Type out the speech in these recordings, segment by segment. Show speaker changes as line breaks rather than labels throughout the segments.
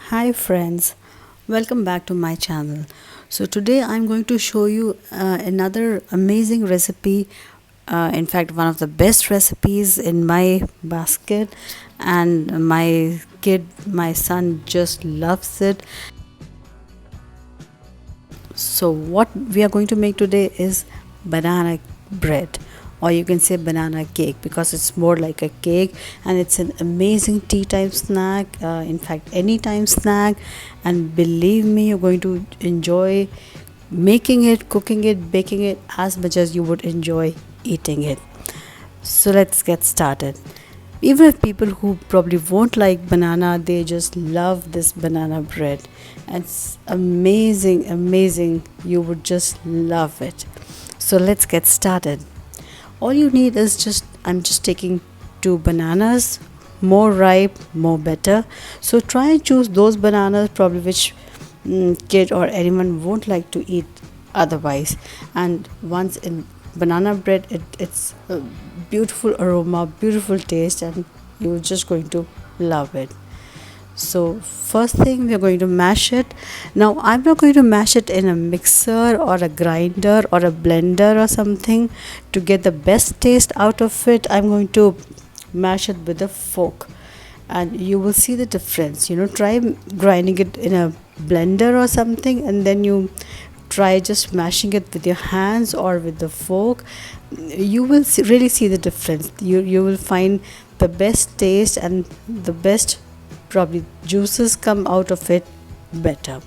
Hi friends, welcome back to my channel. So today I'm going to show you another amazing recipe. In fact, one of the best recipes in my basket, and my son just loves it. So what we are going to make today is banana bread, or you can say banana cake, because it's more like a cake and it's an amazing tea time snack, in fact anytime snack. And believe me, you're going to enjoy making it, cooking it, baking it as much as you would enjoy eating it. So let's get started. Even if people who probably won't like banana, they just love this banana bread. It's amazing, amazing. You would just love it. So let's get started. All you need is I'm just taking two bananas, more ripe, more better. So try and choose those bananas probably which kid or anyone won't like to eat otherwise. And once in banana bread, it's a beautiful aroma, beautiful taste, and you're just going to love it. So first thing, we're going to mash it. Now I'm not going to mash it in a mixer or a grinder or a blender or something. To get the best taste out of it, I'm going to mash it with a fork, and you will see the difference. Try grinding it in a blender or something, and then you try just mashing it with your hands or with the fork. You will really see the difference. You will find the best taste, and the best probably juices come out of it better.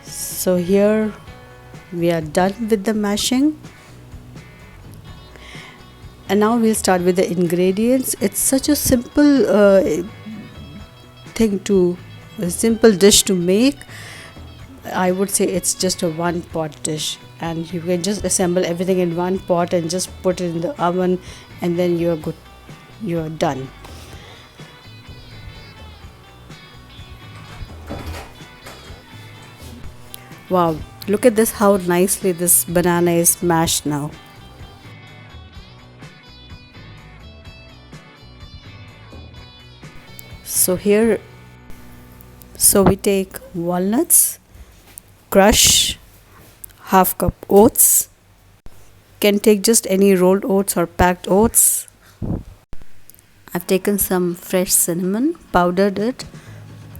So here we are done with the mashing, and now we'll start with the ingredients. It's such a thing to a simple dish to make. I would say it's just a one pot dish, and you can just assemble everything in one pot and just put it in the oven, and then you're good, you're done. Wow, look at this, how nicely this banana is mashed now. So here, so we take walnuts, crush half cup oats. Can take just any rolled oats or packed oats. I've taken some fresh cinnamon, powdered it,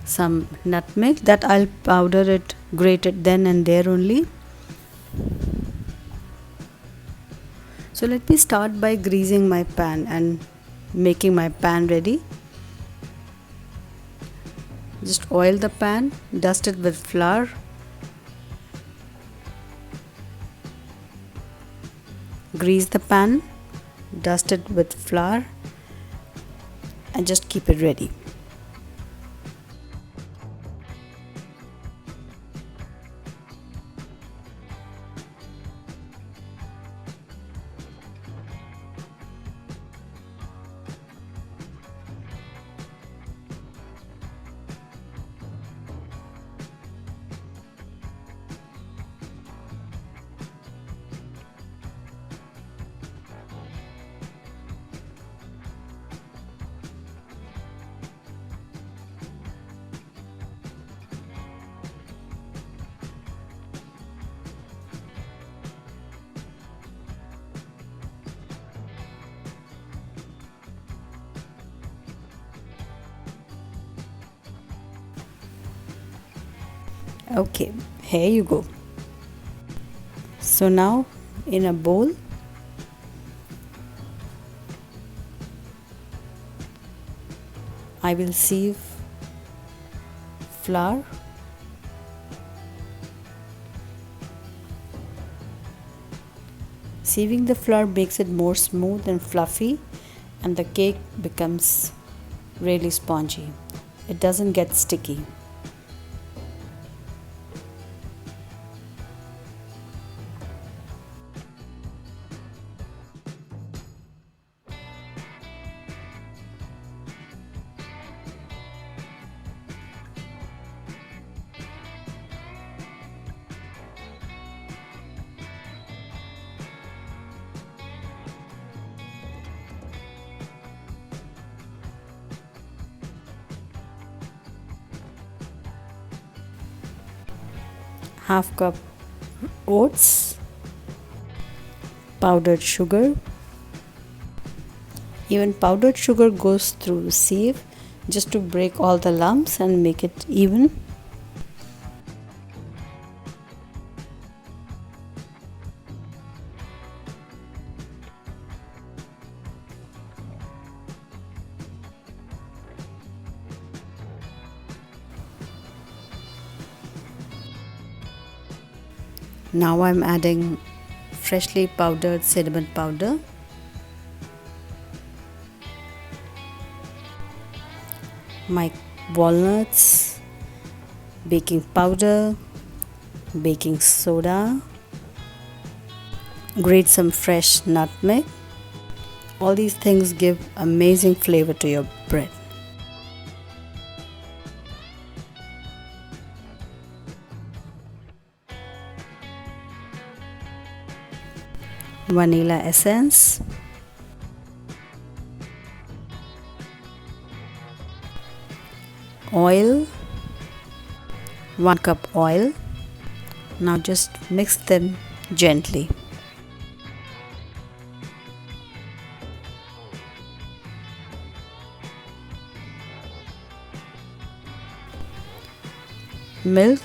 some nutmeg that I'll powder it, grate it then and there only. So let me start by greasing my pan and making my pan ready. Just oil the pan, dust it with flour, grease the pan, dust it with flour, and just keep it ready. Okay, here you go. So now in a bowl, I will sieve flour. Sieving the flour makes it more smooth and fluffy, and the cake becomes really spongy. It doesn't get sticky. Half cup oats, powdered sugar. Even powdered sugar goes through the sieve just to break all the lumps and make it even. Now I'm adding freshly powdered cinnamon powder, my walnuts, baking powder, baking soda, grate some fresh nutmeg. All these things give amazing flavor to your bread. Vanilla essence, oil, 1 cup oil. Now just mix them gently. Milk,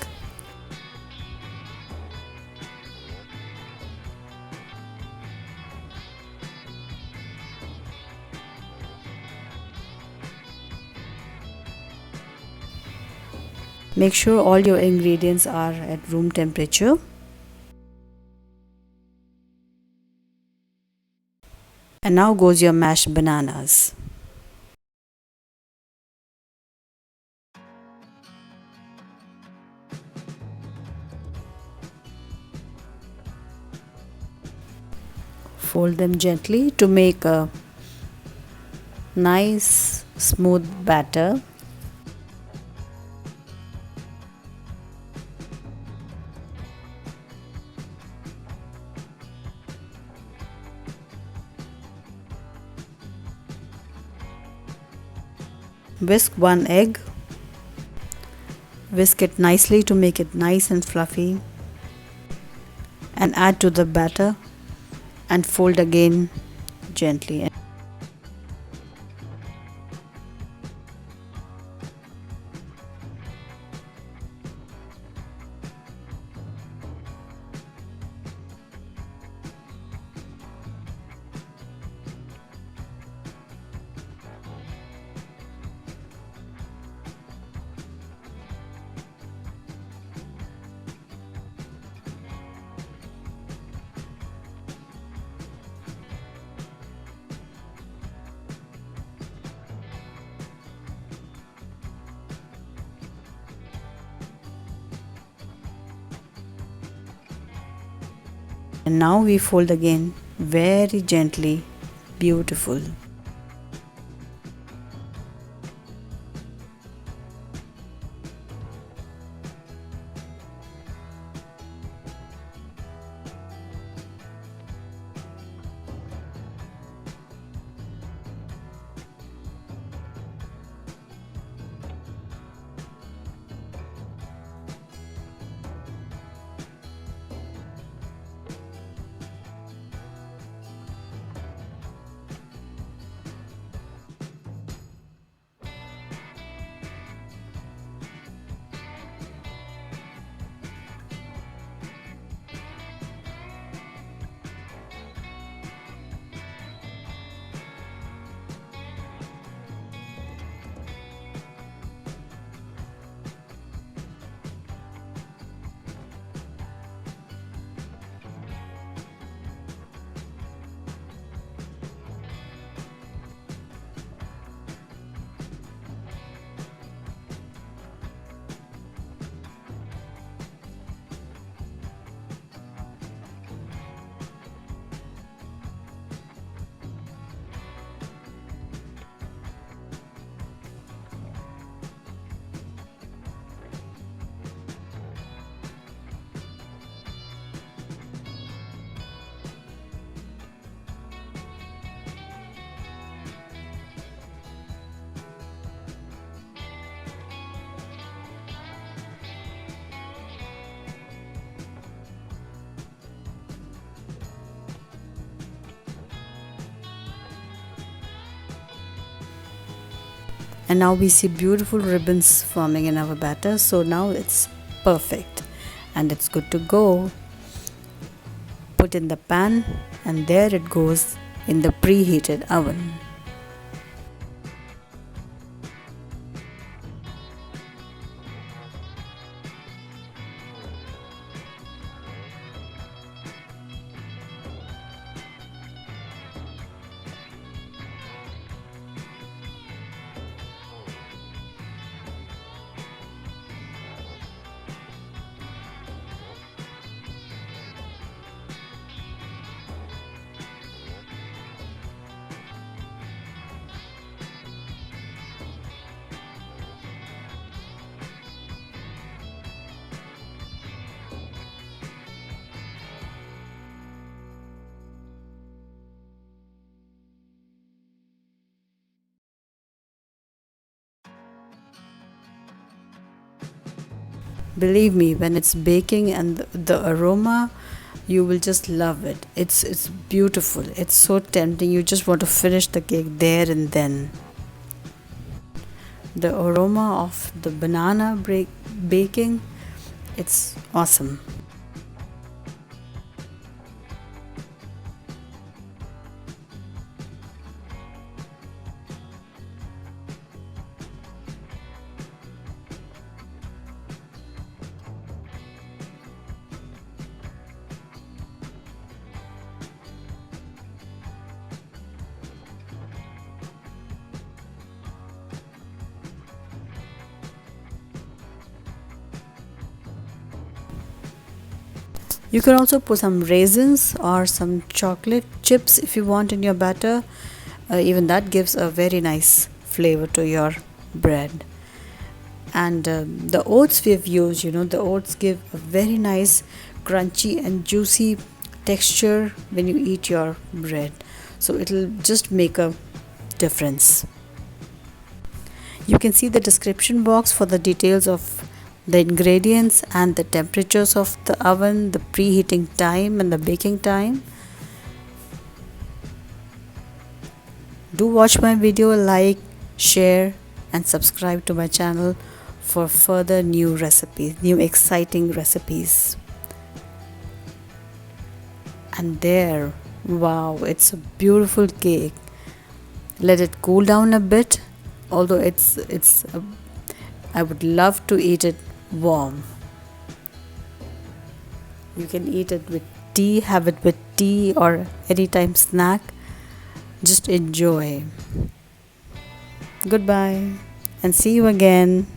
make sure all your ingredients are at room temperature. And now goes your mashed bananas. Fold them gently to make a nice smooth batter. Whisk 1 egg. Whisk it nicely to make it nice and fluffy, and add to the batter and fold again gently. And now we fold again very gently. Beautiful. And now we see beautiful ribbons forming in our batter. So now it's perfect and it's good to go. Put in the pan and there it goes in the preheated oven. Believe me, when it's baking and the aroma, you will just love it. It's beautiful. It's so tempting. You just want to finish the cake there and then. The aroma of the banana baking, it's awesome. You can also put some raisins or some chocolate chips if you want in your batter. Even that gives a very nice flavor to your bread. And the oats we've used, the oats give a very nice crunchy and juicy texture when you eat your bread. So it'll just make a difference. You can see the description box for the details of the ingredients and the temperatures of the oven, the preheating time and the baking time. Do watch my video, like, share and subscribe to my channel for further new recipes, new exciting recipes. And there, wow, it's a beautiful cake. Let it cool down a bit, although I would love to eat it warm. You can eat it with tea, have it with tea or anytime snack. Just enjoy. Goodbye and see you again.